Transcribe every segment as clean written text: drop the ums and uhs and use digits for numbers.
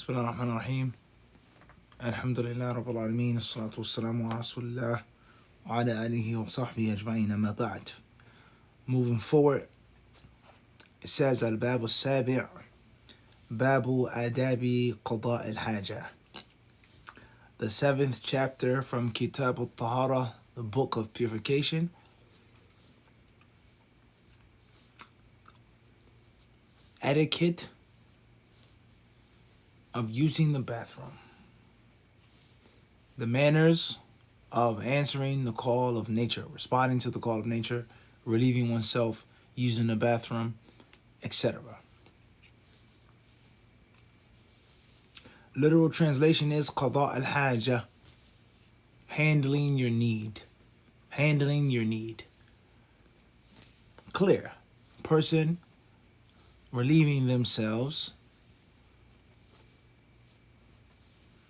Bismillah ar-Rahman ar-Rahim. Alhamdulillah Rabbil Alameen. As-salatu was-salamu ala Rasulillah wa ala alihi wa sahbihi ajma'in. Amma ba'd. Moving forward, it says Al-Bab al-Sabi' Babu Adabi Qada al-Haja. The 7th chapter from Kitab al-Tahara, the book of purification. Etiquette of using the bathroom. The manners of answering the call of nature, responding to the call of nature, relieving oneself, using the bathroom, etc. Literal translation is Qada al-Haja, handling your need. Handling your need. Clear. Person relieving themselves,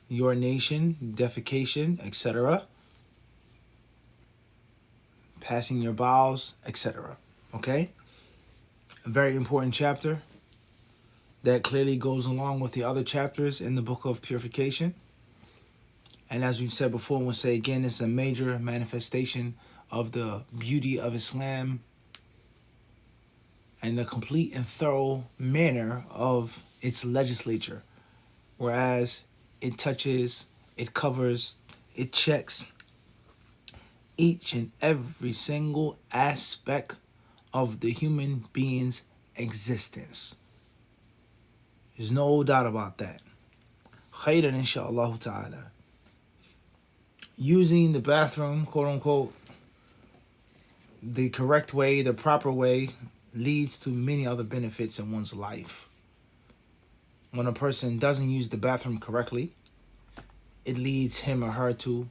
urination, defecation, etc. Passing your bowels, etc. Okay? A very important chapter that clearly goes along with the other chapters in the book of purification. And as we've said before, and we'll say again, it's a major manifestation of the beauty of Islam and the complete and thorough manner of its legislature. Whereas it touches, it covers, it checks each and every single aspect of the human being's existence. There's no doubt about that. Khairan insha'Allah ta'ala. Using the bathroom, quote unquote, the correct way, the proper way, leads to many other benefits in one's life. When a person doesn't use the bathroom correctly, it leads him or her to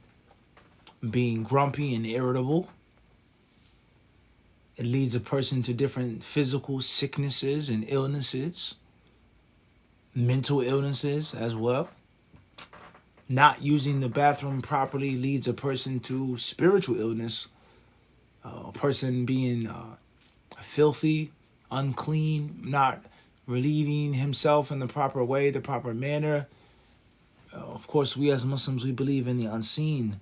being grumpy and irritable. It leads a person to different physical sicknesses and illnesses, mental illnesses as well. Not using the bathroom properly leads a person to spiritual illness. A person being filthy, unclean, not relieving himself in the proper way, the proper manner. Of course, we as Muslims, we believe in the unseen.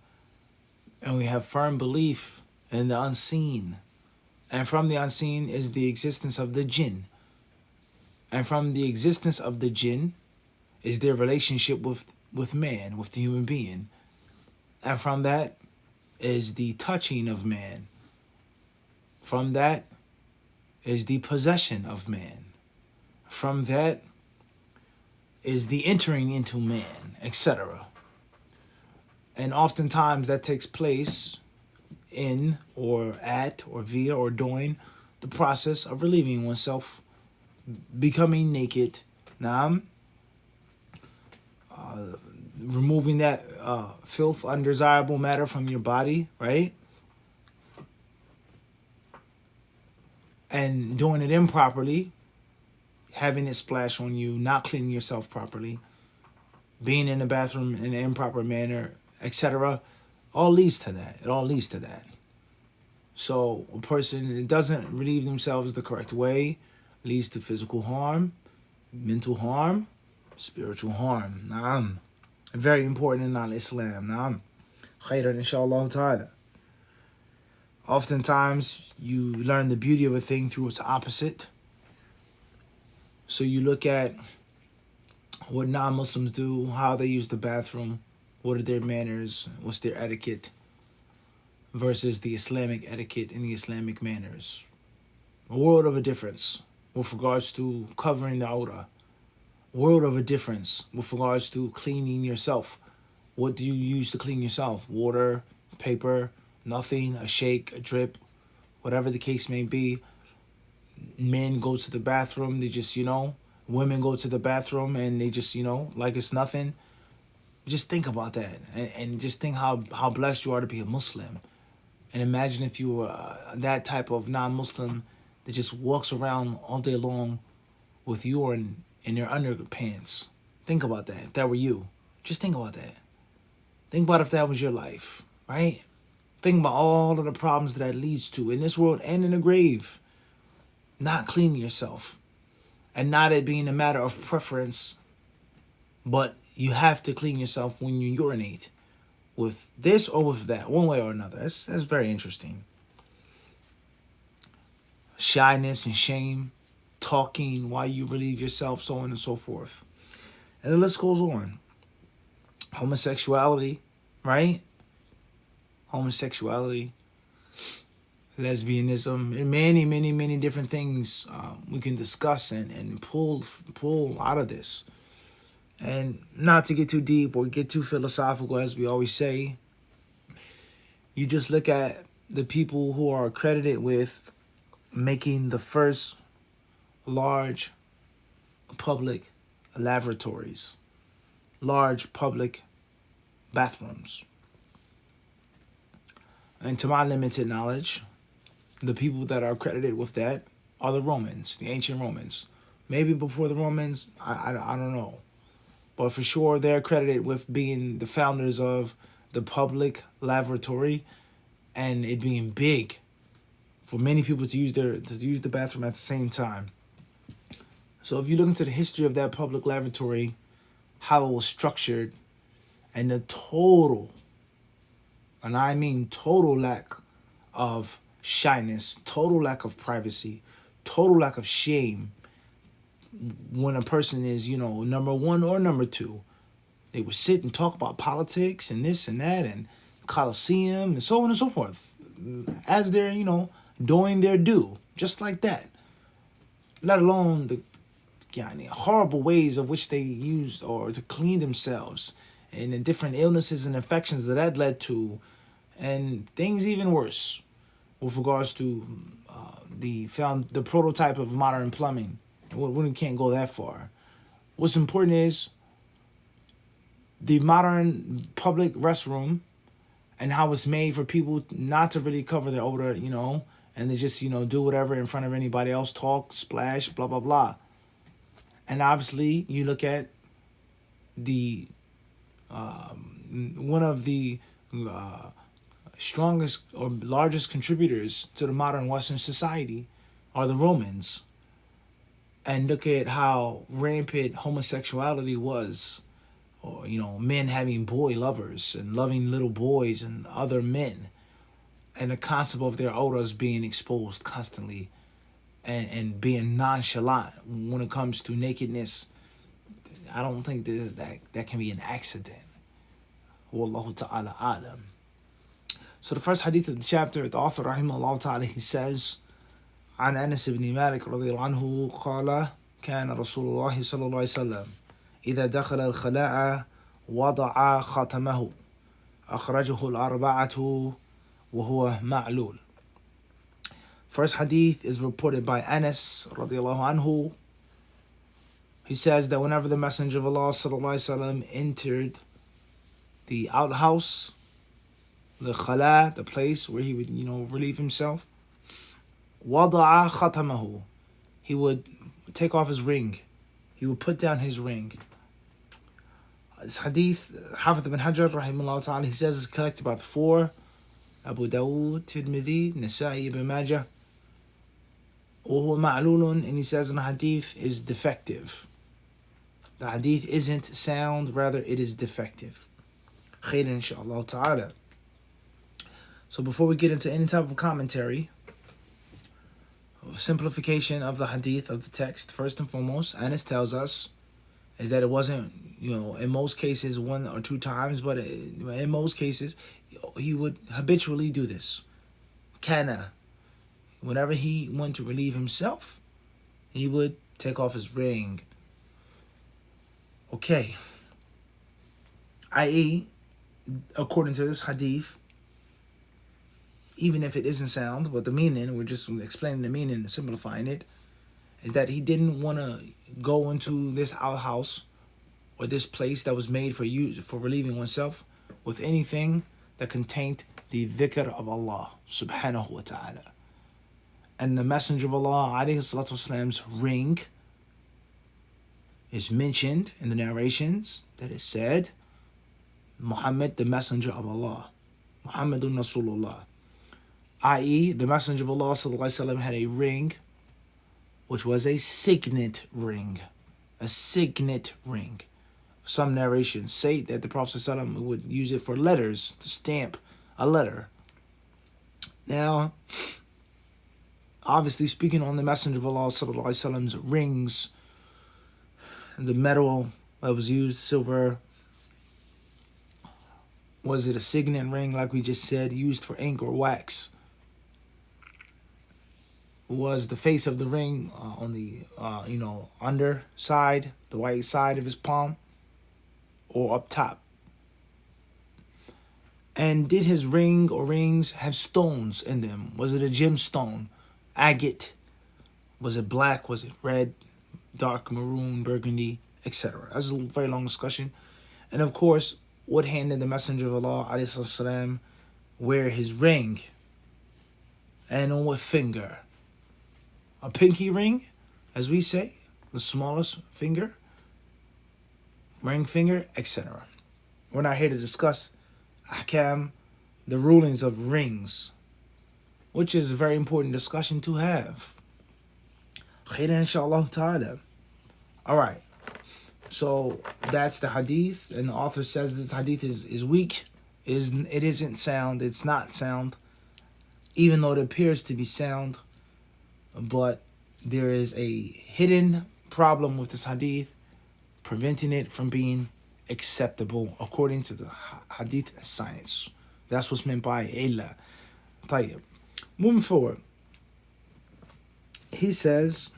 And we have firm belief in the unseen. And from the unseen is the existence of the jinn. And from the existence of the jinn is their relationship with man, with the human being. And from that is the touching of man. From that is the possession of man. From that is the entering into man, etc. And oftentimes that takes place in or at or via or during the process of relieving oneself, becoming naked. Now, removing that filth, undesirable matter from your body, right? And doing it improperly, having it splash on you, not cleaning yourself properly, being in the bathroom in an improper manner, etc. all leads to that. It all leads to that. So a person that doesn't relieve themselves the correct way leads to physical harm, mental harm, spiritual harm. Naam. Very important in Islam. Naam. Khairan inshallah ta'ala. Oftentimes you learn the beauty of a thing through its opposite. So you look at what non-Muslims do, how they use the bathroom, what are their manners, what's their etiquette, versus the Islamic etiquette and the Islamic manners. A world of a difference with regards to covering the aura. World of a difference with regards to cleaning yourself. What do you use to clean yourself? Water, paper, nothing, a shake, a drip, whatever the case may be. Men go to the bathroom, they just, women go to the bathroom and they just, like it's nothing. Just think about that and just think how blessed you are to be a Muslim. And imagine if you were that type of non-Muslim that just walks around all day long with urine in their underpants. Think about that. If that were you, just think about that. Think about if that was your life, right? Think about all of the problems that leads to in this world and in the grave. Not cleaning yourself. And not it being a matter of preference but you have to clean yourself when you urinate, with this or with that, one way or another. That's very interesting. Shyness and shame, talking while you relieve yourself, so on and so forth. And the list goes on. Homosexuality, right? Homosexuality, lesbianism, and many different things we can discuss and pull out of this. And not to get too deep or get too philosophical, as we always say, you just look at the people who are credited with making the first large public lavatories, large public bathrooms. And to my limited knowledge, the people that are credited with that are the Romans, the ancient Romans. Maybe before the Romans, I don't know. But for sure, they're credited with being the founders of the public lavatory, and it being big for many people to use the bathroom at the same time. So if you look into the history of that public lavatory, how it was structured, and the total, and I mean total lack of shyness, total lack of privacy, total lack of shame when a person is, number one or number two. They would sit and talk about politics and this and that and Colosseum and so on and so forth as they're, doing their due, just like that. Let alone the horrible ways of which they used or to clean themselves and the different illnesses and infections that led to, and things even worse with regards to the prototype of modern plumbing. We can't go that far. What's important is the modern public restroom and how it's made for people not to really cover their odor, and they just, do whatever in front of anybody else, talk, splash, blah, blah, blah. And obviously, you look at the one of the strongest or largest contributors to the modern Western society are the Romans. And look at how rampant homosexuality was, or men having boy lovers and loving little boys and other men, and the concept of their odors being exposed constantly, and being nonchalant when it comes to nakedness. I don't think that can be an accident. Wallahu ta'ala alam. So the first hadith of the chapter, the author rahimahullah ta'ala, he says, عن أنس بن مالك رضي الله عنه قال كان رسول الله صلى الله عليه وسلم إذا دخل الخلاء وضع خاتمه أخرجه الأربعة وهو معلول. First hadith is reported by Anas radiallahu anhu. He says that whenever the Messenger of Allah sallallahu alaihi wasallam entered the outhouse, the khala, the place where he would, relieve himself, wada'a khatamahu, he would take off his ring. He would put down his ring. This hadith, Hafiz ibn Hajar rahimahullah ta'ala, he says is collected by the four: Abu Dawud, Tirmidhi, Nasa'i, Ibn Majah. وهو معلول, and he says in the hadith is defective. The hadith isn't sound, rather it is defective. Khair inshaAllah ta'ala. So before we get into any type of commentary, simplification of the hadith, of the text, first and foremost, Anas tells us is that it wasn't, in most cases 1 or 2 times, but in most cases, he would habitually do this. Kana, whenever he went to relieve himself, he would take off his ring. Okay. I.e., according to this hadith, even if it isn't sound, but the meaning, we're just explaining the meaning and simplifying it, is that he didn't want to go into this outhouse or this place that was made for relieving oneself with anything that contained the dhikr of Allah subhanahu wa ta'ala. And the Messenger of Allah alayhi salatu wasalam's ring is mentioned in the narrations that it said, Muhammad, the Messenger of Allah, Muhammadun Rasulullah, i.e., the Messenger of Allah sallallahu alaihi wasallam had a ring which was a signet ring. A signet ring. Some narrations say that the Prophet ﷺ would use it for letters, to stamp a letter. Now, obviously speaking on the Messenger of Allah ﷺ's rings, the metal that was used, silver, was it a signet ring like we just said, used for ink or wax? Was the face of the ring on the underside, the white side of his palm, or up top? And did his ring or rings have stones in them? Was it a gemstone, agate? Was it black? Was it red, dark maroon, burgundy, etc.? That's a very long discussion. And of course, what hand did the Messenger of Allah ﷺ wear his ring? And on what finger? A pinky ring, as we say, the smallest finger, ring finger, etc. We're not here to discuss ahkam, the rulings of rings, which is a very important discussion to have. Khairan inshallah ta'ala. Alright, so that's the hadith, and the author says this hadith is weak. It isn't sound, it's not sound, even though it appears to be sound. But there is a hidden problem with this hadith, preventing it from being acceptable according to the hadith science. That's what's meant by illa. طيب. Moving forward, he says,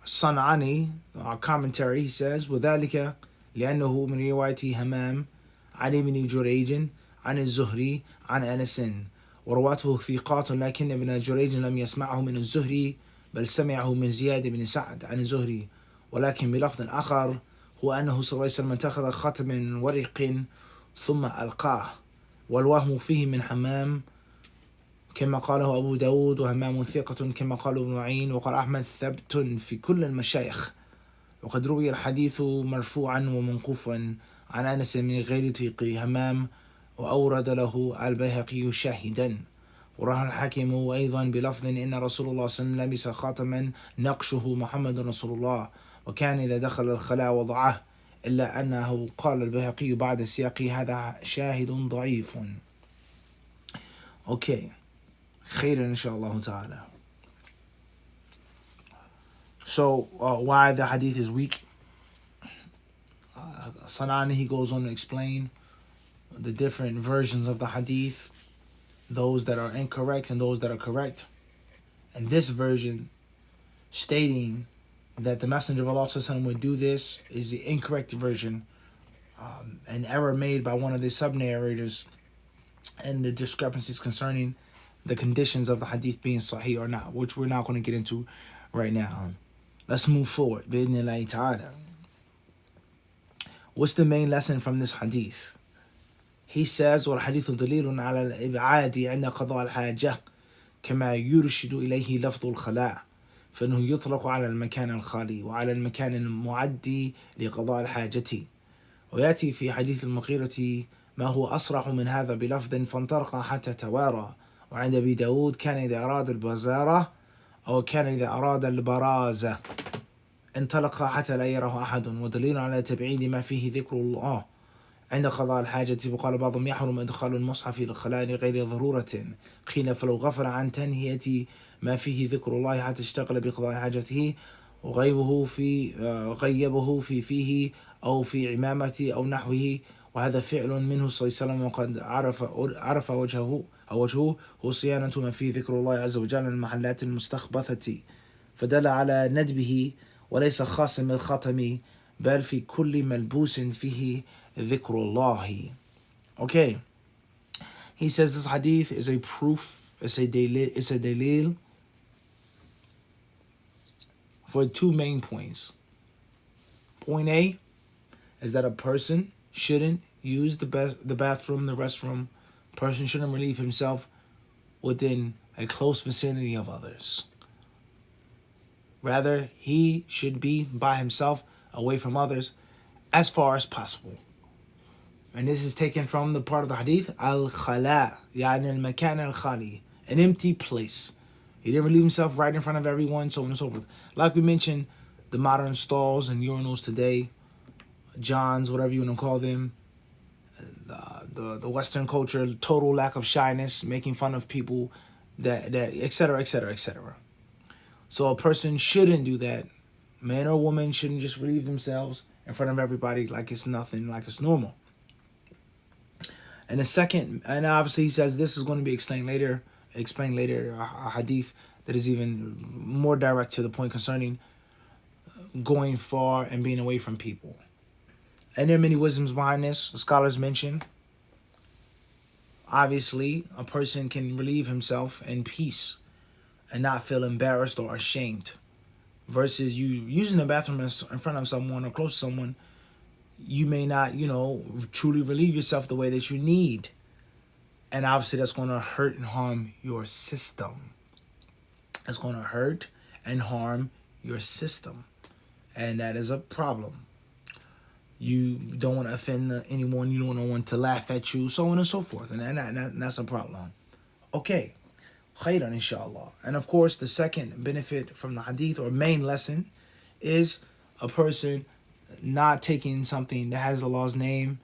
San'ani, our commentary, he says, وذلك لأنه من رواية همام عن ابن جريج عن الزهري عن أنس ورواته ثقات لكن ابن جريج لم يسمعه من الزهري بل سمعه من زياد بن سعد عن الزهري ولكن بلفظ آخر هو أنه صلى الله عليه وسلم اتخذ خاتم من ورق ثم ألقاه والوهم فيه من حمام كما قاله أبو داود وهمام ثقة كما قال ابن معين وقال أحمد ثبت في كل المشايخ وقد روي الحديث مرفوعا ومنقوفا عن أنس من غير طريق همام وأورد له البيهقي شاهدا ورواه الحاكم أيضا بلفظ إن رسول الله صلى الله عليه وسلم لبس خاتما نقشه محمد رسول الله وكان إذا دخل الخلاء وضعه إلا أنه قال البيهقي بعد السياق هذا شاهد ضعيف. Okay, خير إن شاء الله تعالى. So why the hadith is weak? Sanani, he goes on to explain the different versions of the hadith, those that are incorrect and those that are correct. And this version stating that the Messenger of Allah would do this is the incorrect version, an error made by one of the sub-narrators, and the discrepancies concerning the conditions of the hadith being sahih or not, which we're not going to get into right now. Let's move forward. Bi'idhnillahi ta'ala. What's the main lesson from this hadith? He says, وَالْحَدِيثُ دَلِيلٌ عَلَى الْإِبْعَادِ عِنْدَ قَضَاءِ الْحَاجَةِ كما يرشد إليه لفظ الخلاء فإنه يطلق على المكان الخالي وعلى المكان المعد لقضاء الحاجة ويأتي في حديث المغيرة ما هو أصرح من هذا بلفظ فانطلق حتى توارى وعند أبي داود كان إذا أراد البزارة أو كان إذا أراد البرازة انطلق حتى لا يراه أحد ودليل على تبعيد ما فيه ذكر الله عند قضاء الحاجة. وقال بعضهم يحرم إدخال المصحف إلى الخلاء لغير ضرورة قيل فلو غفل عن تنهية ما فيه ذكر الله حتى اشتغل بقضاء حاجته وغيبه في فيه أو في عمامة أو نحوه وهذا فعل منه صلى الله عليه وسلم وقد عرف وجهه هو صيانة ما فيه ذكر الله عز وجل من المحلات المستخبثة فدل على ندبه وليس خاص من الخاتم بل في كل ملبوس فيه ذكر الله. Okay, he says this hadith is a proof, it's a dalil for two main points. Point A is that a person shouldn't use the bathroom, the restroom. A person shouldn't relieve himself within a close vicinity of others. Rather, he should be by himself, away from others, as far as possible. And this is taken from the part of the hadith, al-khala, yani al-makan al-khali, an empty place. He didn't relieve himself right in front of everyone, so on and so forth. Like we mentioned, the modern stalls and urinals today, Johns, whatever you want to call them, the Western culture, total lack of shyness, making fun of people, that etc. etc. etc. So a person shouldn't do that. Man or woman shouldn't just relieve themselves in front of everybody like it's nothing, like it's normal. And the second, and obviously he says this is going to be explained later, a hadith that is even more direct to the point concerning going far and being away from people. And there are many wisdoms behind this. The scholars mention, obviously, a person can relieve himself in peace and not feel embarrassed or ashamed. Versus you using the bathroom in front of someone or close to someone, you may not, truly relieve yourself the way that you need. And obviously that's going to hurt and harm your system. It's going to hurt and harm your system. And that is a problem. You don't want to offend anyone. You don't want no one to laugh at you, so on and so forth. And that's a problem. Okay. Khairan, inshallah. And of course, the second benefit from the hadith or main lesson is a person not taking something that has Allah's name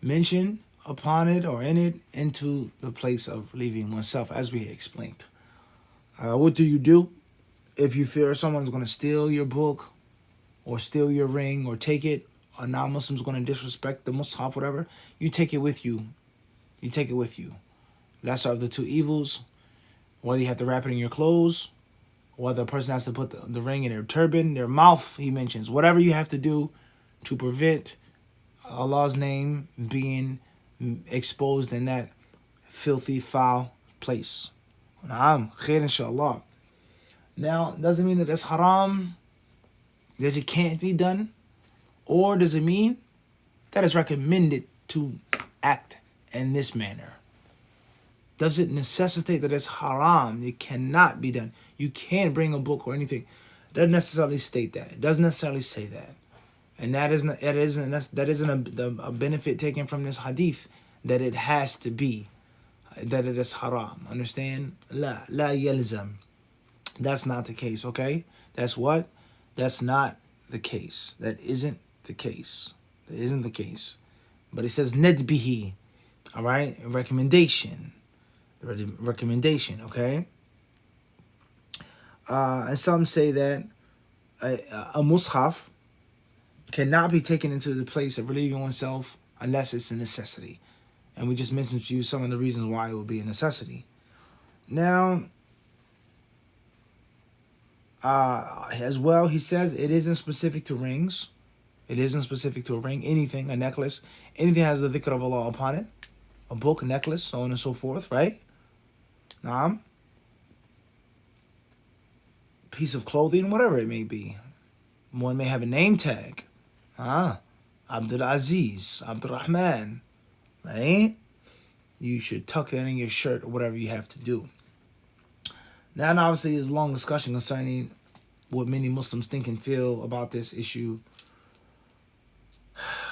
mentioned upon it or in it into the place of leaving oneself, as we explained. What do you do if you fear someone's going to steal your book or steal your ring or take it? A non-Muslim's going to disrespect the Mus'haf, whatever. You take it with you. You take it with you. Lesser of the two evils. Whether you have to wrap it in your clothes, whether a person has to put the ring in their turban, their mouth, he mentions. Whatever you have to do to prevent Allah's name being exposed in that filthy, foul place. Naam, khair inshallah. Now, doesn't mean that it's haram, that it can't be done, or does it mean that it's recommended to act in this manner? Does it necessitate that it's haram? It cannot be done. You can't bring a book or anything. It doesn't necessarily state that. It doesn't necessarily say that. And that isn't a benefit taken from this hadith that it has to be, that it is haram. Understand? La yalzam. That's not the case, okay? That's what? That's not the case. That isn't the case. That isn't the case. But it says nadbihi. All right? A recommendation. Okay? And some say that a mushaf cannot be taken into the place of relieving oneself unless it's a necessity. And we just mentioned to you some of the reasons why it would be a necessity. Now, as well, he says it isn't specific to rings. It isn't specific to a ring, anything, a necklace, anything that has the dhikr of Allah upon it, a book, a necklace, so on and so forth, right? Piece of clothing, whatever it may be. One may have a name tag. Abdul Aziz, Abdul Rahman, right? You should tuck that in your shirt or whatever you have to do. Now, and obviously, there's a long discussion concerning what many Muslims think and feel about this issue.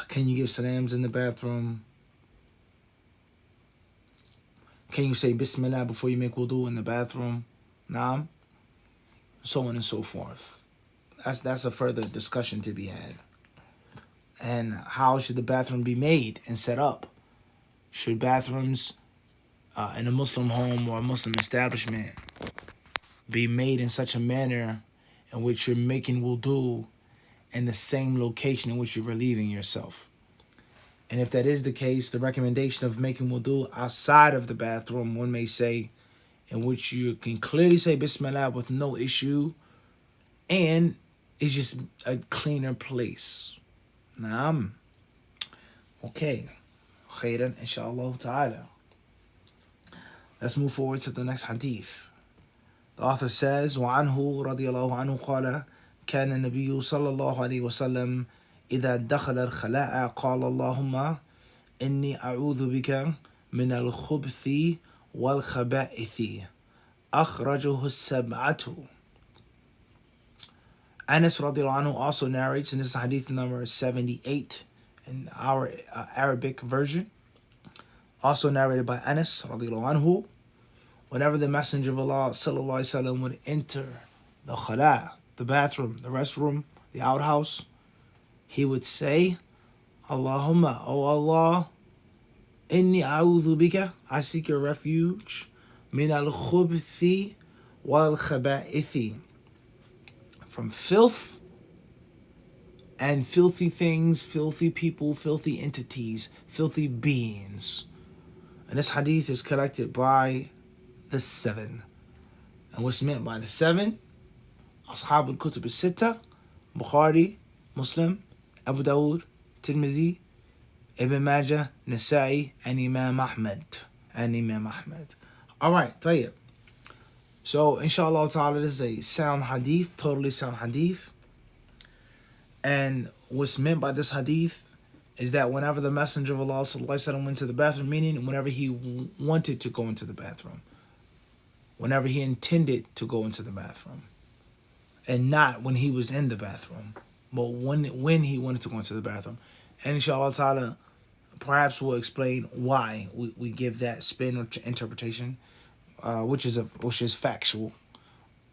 Can you give salams in the bathroom? Can you say Bismillah before you make wudu in the bathroom? Naam. So on and so forth. That's a further discussion to be had. And how should the bathroom be made and set up? Should bathrooms in a Muslim home or a Muslim establishment be made in such a manner in which you're making wudu in the same location in which you're relieving yourself? And if that is the case, the recommendation of making wudu outside of the bathroom, one may say, in which you can clearly say Bismillah with no issue, and it's just a cleaner place. Naam. Okay. Khairan, inshallah ta'ala. Let's move forward to the next hadith. The author says, وعنه رضي الله عنه قال كان النبي صلى الله عليه وسلم إذا دخل الخلاء قال اللهم إني أعوذ بك من الخبث والخبائث أخرجه السبعة. Anas radiallahu anhu also narrates, and this is hadith number 78 in our Arabic version, also narrated by Anas radiallahu anhu, whenever the Messenger of Allah sallallahu alaihi wasallam would enter the khala, the bathroom, the restroom, the outhouse, he would say, Allahumma, O Allah, inni a'udhu bika, I seek your refuge, min al-khubthi wal-khaba'ithi, from filth and filthy things, filthy people, filthy entities, filthy beings. And this hadith is collected by the seven. And what's meant by the seven? Ashab al-Kutub al-Sitta, Bukhari, Muslim, Abu Dawud, Tirmidhi, Ibn Majah, Nasa'i, and Imam Ahmad. Alright, tayyib. So, inshallah ta'ala, this is a sound hadith, totally sound hadith. And what's meant by this hadith is that whenever the Messenger of Allah sallallahu went to the bathroom, meaning whenever he wanted to go into the bathroom, whenever he intended to go into the bathroom, and not when he was in the bathroom, but when he wanted to go into the bathroom. And inshallah ta'ala, perhaps we'll explain why we give that spin or interpretation, which is factual,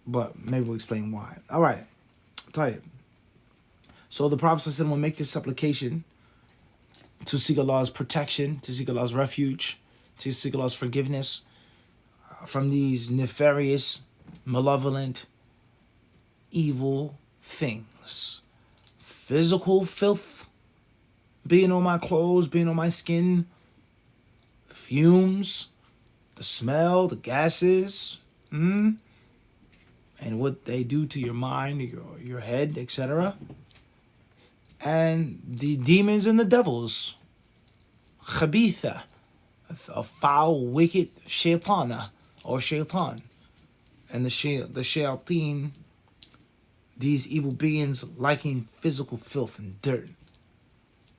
but maybe we'll explain why. All right, tayyib. So the Prophet ﷺ will make this supplication to seek Allah's protection, to seek Allah's refuge, to seek Allah's forgiveness from these nefarious, malevolent, evil things. Physical filth, being on my clothes, being on my skin, fumes, the smell, the gases, and what they do to your mind, your head, etc. And the demons and the devils, khabitha, a foul, wicked shaitana or shaitan, and the shayateen, these evil beings liking physical filth and dirt.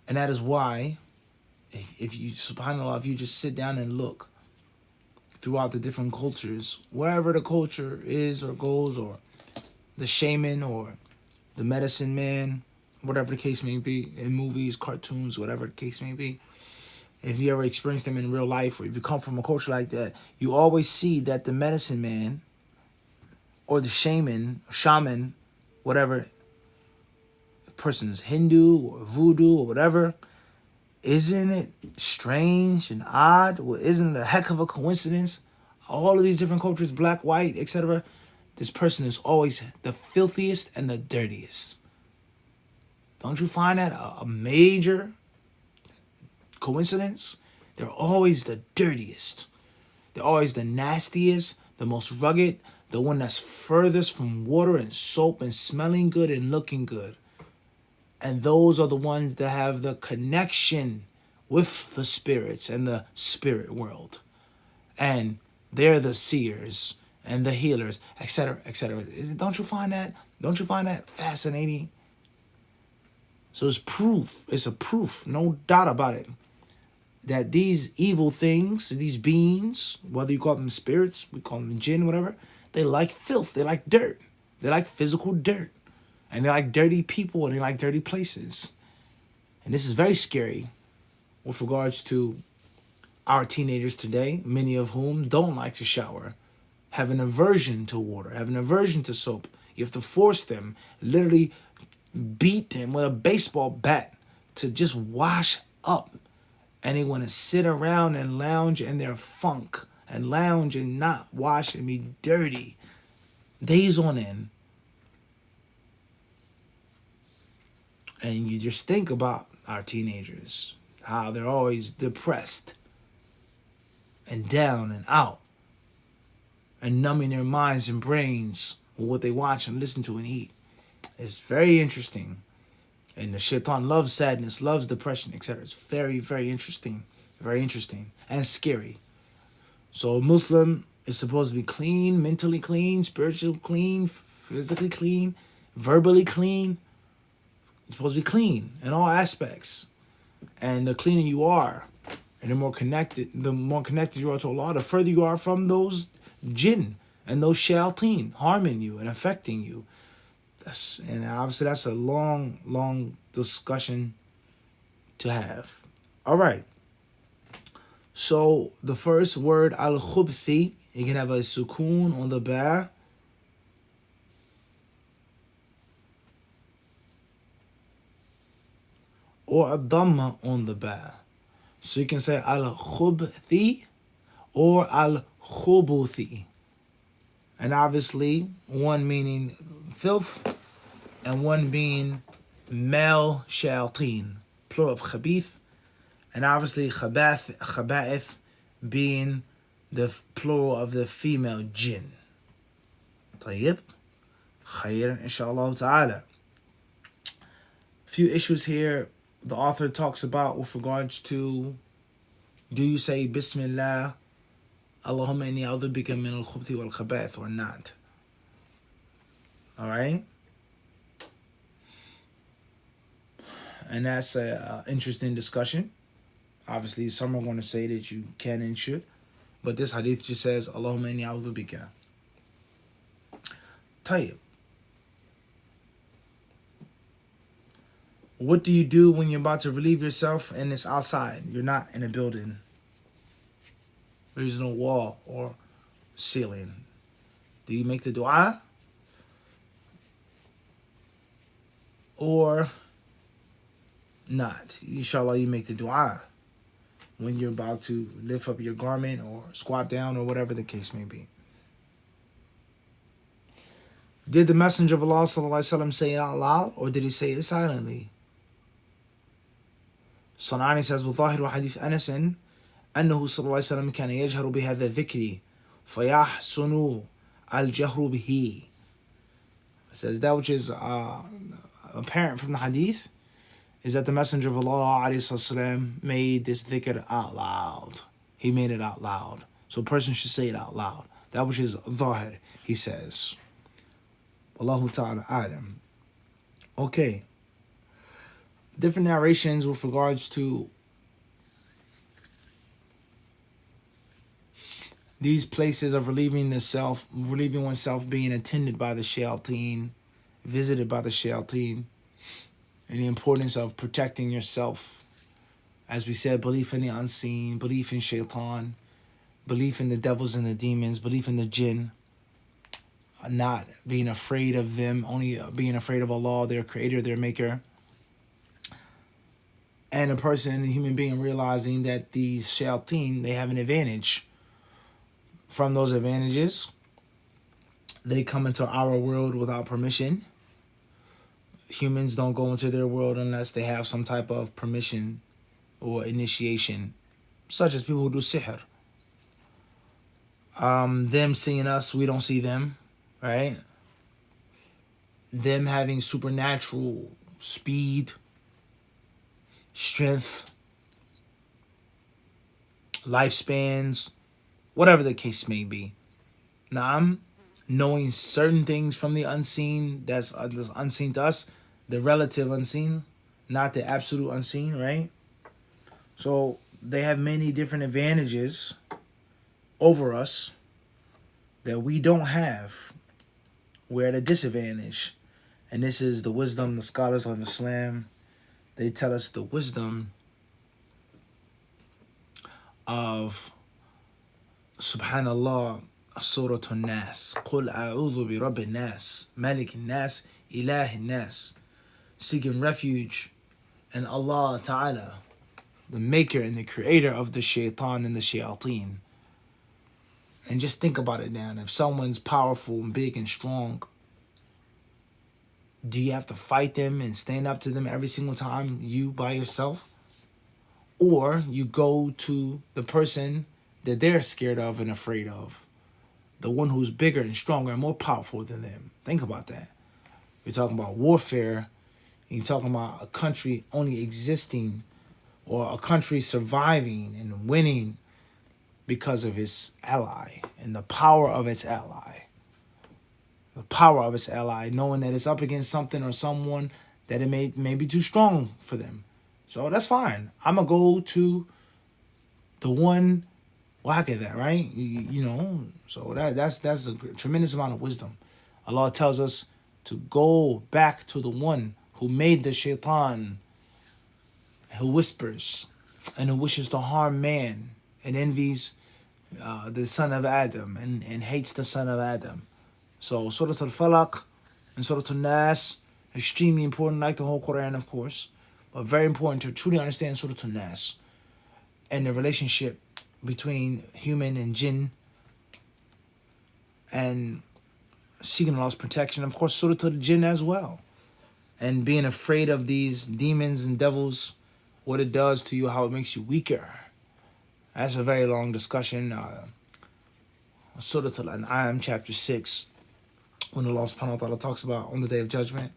And that is why, if you, subhanAllah, if you just sit down and look throughout the different cultures, wherever the culture is or goes, or the shaman or the medicine man, whatever the case may be, in movies, cartoons, whatever the case may be, if you ever experience them in real life, or if you come from a culture like that, you always see that the medicine man or the shaman, whatever person is, Hindu or voodoo or whatever, isn't it strange and odd? Well, isn't it a heck of a coincidence? All of these different cultures, black, white, etc., this person is always the filthiest and the dirtiest. Don't you find that a major coincidence? They're always the dirtiest. They're always the nastiest, the most rugged, the one that's furthest from water and soap and smelling good and looking good. And those are the ones that have the connection with the spirits and the spirit world. And they're the seers and the healers, etc., etc. Don't you find that fascinating? So it's proof, it's a proof, no doubt about it, that these evil things, these beings, whether you call them spirits, we call them jinn, whatever, they like filth, they like dirt, they like physical dirt, and they like dirty people, and they like dirty places. And this is very scary with regards to our teenagers today, many of whom don't like to shower, have an aversion to water, have an aversion to soap. You have to force them, literally beat them with a baseball bat to just wash up. And they want to sit around and lounge in their funk and lounge and not wash and be dirty days on end. And you just think about our teenagers, how they're always depressed and down and out and numbing their minds and brains with what they watch and listen to and eat. It's very interesting. And the shaitan loves sadness, loves depression, etc. It's very, very interesting. Very interesting and scary. So a Muslim is supposed to be clean, mentally clean, spiritually clean, physically clean, verbally clean. You're supposed to be clean in all aspects. And the cleaner you are, and the more connected you are to Allah, the further you are from those jinn and those shayateen harming you and affecting you. And obviously that's a long, long discussion to have. All right. So the first word, al-khubthi, you can have a sukoon on the ba. or a dhamma on the ba. So you can say al-khubthi or al-khubuthi. And obviously, one meaning filth and one being male shayateen, plural of khabith. And obviously, khaba'ith being the plural of the female jinn. طيب. Khayran, inshallah ta'ala. A few issues here the author talks about with regards to, do you say Bismillah, Allahumma inni a'udhu bika min al-khubthi wal khaba'ith or not? Alright? And that's an interesting discussion. Obviously, some are going to say that you can and should. But this hadith just says, Allahumma inni a'udhu bika. Tayyib. What do you do when you're about to relieve yourself and it's outside? You're not in a building. There's no wall or ceiling. Do you make the dua? Or not? Inshallah, you make the dua when you're about to lift up your garment or squat down or whatever the case may be. Did the Messenger of Allah ﷺ say it out loud or did he say it silently? Sanani says, وظاهر حديث أنس أنه صلى الله عليه وسلم كان يجهر بهذا الذكر فيحسن الجهر به. It says that which is apparent from the hadith is that the Messenger of Allah ﷺ made this dhikr out loud. He made it out loud. So a person should say it out loud. That which is dhahir, he says. Wallahu ta'ala a'lam. Okay. Different narrations with regards to these places of relieving oneself being attended by the shayateen, visited by the shayateen, and the importance of protecting yourself. As we said, belief in the unseen, belief in shaitan, belief in the devils and the demons, belief in the jinn, not being afraid of them, only being afraid of Allah, their creator, their maker. And a person, a human being, realizing that these shayateen, they have an advantage. From those advantages, they come into our world without permission. Humans don't go into their world unless they have some type of permission or initiation, such as people who do sihr. Them seeing us, we don't see them, right? Them having supernatural speed, strength, lifespans, whatever the case may be. Now, knowing certain things from the unseen, that's unseen to us, the relative unseen, not the absolute unseen, right? So they have many different advantages over us that we don't have. We're at a disadvantage. And this is the wisdom, the scholars of Islam, they tell us the wisdom of Subhanallah, Surah An-Nas. قُلْ أَعُوذُ بِرَبِّ النَّاسِ مَلِكِ النَّاسِ إِلَهِ النَّاسِ. Seeking refuge in Allah Ta'ala, the maker and the creator of the shaitan and the shayateen. And just think about it now. If someone's powerful and big and strong, do you have to fight them and stand up to them every single time, you by yourself? Or you go to the person that they're scared of and afraid of, the one who's bigger and stronger and more powerful than them. Think about that. You're talking about warfare, and you're talking about a country only existing or a country surviving and winning because of its ally and the power of its ally. The power of its ally, knowing that it's up against something or someone that it may be too strong for them. So that's fine. I'm going to go to the one, well, I get that, right? You know, so that's a tremendous amount of wisdom. Allah tells us to go back to the one who made the shaitan, who whispers and who wishes to harm man and envies the son of Adam and hates the son of Adam. So Surah Al-Falaq and Surah Al-Nas, extremely important, like the whole Quran, of course. But very important to truly understand Surah An-Nas and the relationship between human and jinn and seeking Allah's protection. Of course, Surah Al-Jinn as well. And being afraid of these demons and devils, what it does to you, how it makes you weaker. That's a very long discussion. Surah Al-An'am, chapter 6, when Allah subhanahu wa ta'ala talks about on the day of judgment,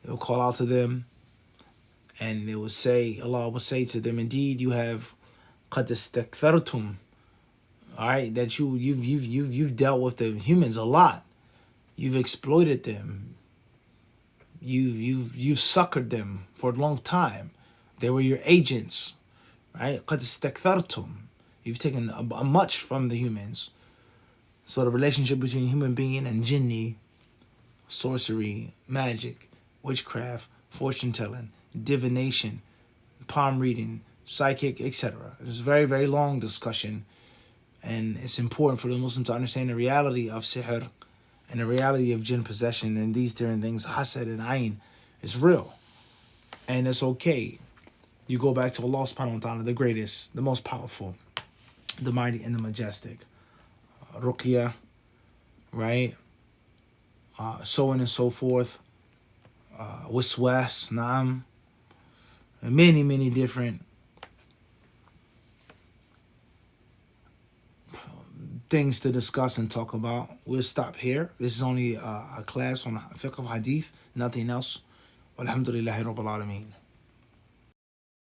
it will call out to them and it will say, Allah will say to them, indeed you have قَدْ اسْتَكْثَرْتُمْ, all right, that you've dealt with the humans a lot. You've exploited them. You've suckered them for a long time. They were your agents, right? قَدْ اسْتَكْثَرْتُمْ. You've taken a much from the humans. So the relationship between human being and jinni, sorcery, magic, witchcraft, fortune telling, divination, palm reading, psychic, etc. It's a very, very long discussion, and it's important for the Muslim to understand the reality of sihr and the reality of jinn possession and these different things. Hasad and ayn is real, and it's okay. You go back to Allah subhanahu wa ta'ala, the greatest, the most powerful, the mighty and the majestic. Ruqya, right? So on and so forth. Wiswas, Naam. Many, many different things to discuss and talk about. We'll stop here. This is only a class on fiqh of hadith, nothing else. Walhamdulillahi Rabbil Alameen.